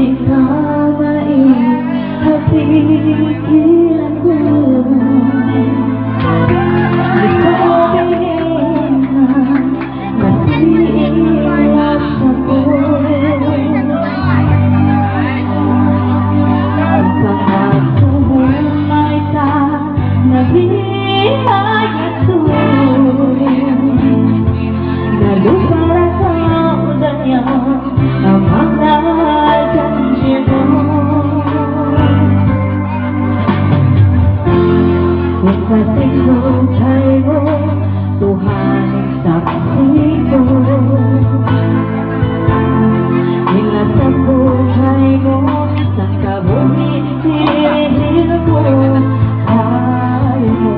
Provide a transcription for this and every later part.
di ka maihapigilan ko. Ikaw din na nasiiwas ako. Ang pangasuhumay ka nabihayat tuloy. Nalupara sa udanya ang mga janji mo. Kung kasingutay mo, Tuhan ang saksi ko. Inasang buhay mo, isang kabunit-hiril ko. Ayaw mo.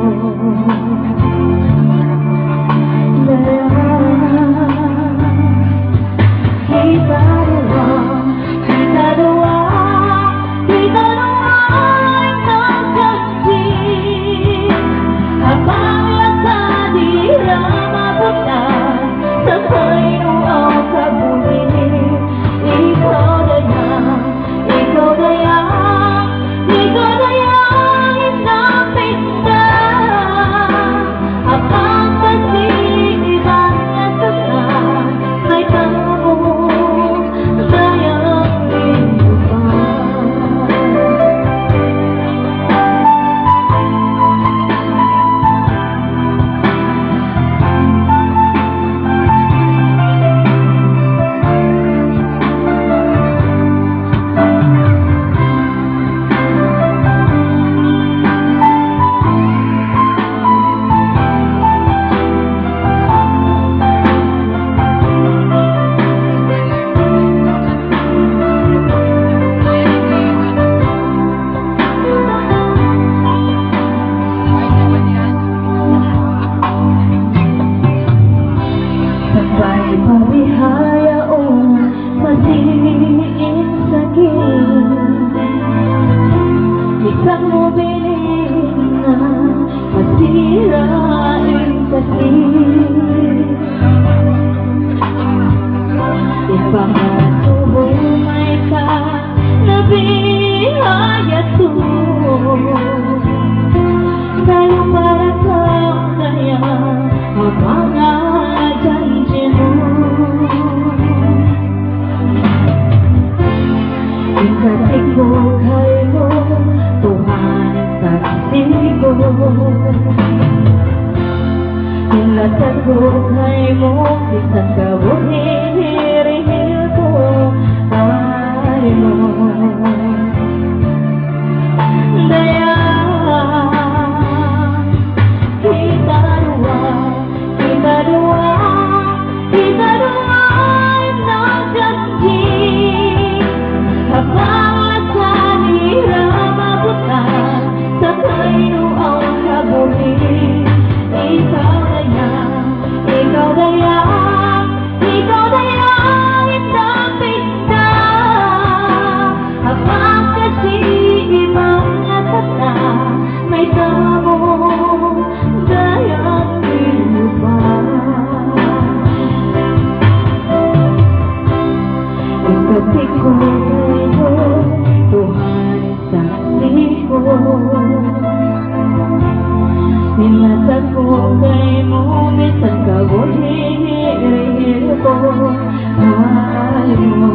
Pabihaya o masiin sakit, isang mo bilhin na masirain kasih. Ipangasuhumay ka nabihaya tuloy. Tayo para sa kanya ang mga janji mo. Ikasing buhay mo, Tuhan saksi ko. Inasang buhay mo, isang kabunit-hiril ko. Ayaw mo. Daya kita dua nagjanji. Habang sa nirababot na sa kayo ang kabuli. Ikaw daya, itapit na. Habang kasi ibang natata, may tamo dayang ilupa. Ikasing buhay mo, Tuhan saksi ko. Inasang buhay mo, isang kabunit-hiril ko. Ayaw mo.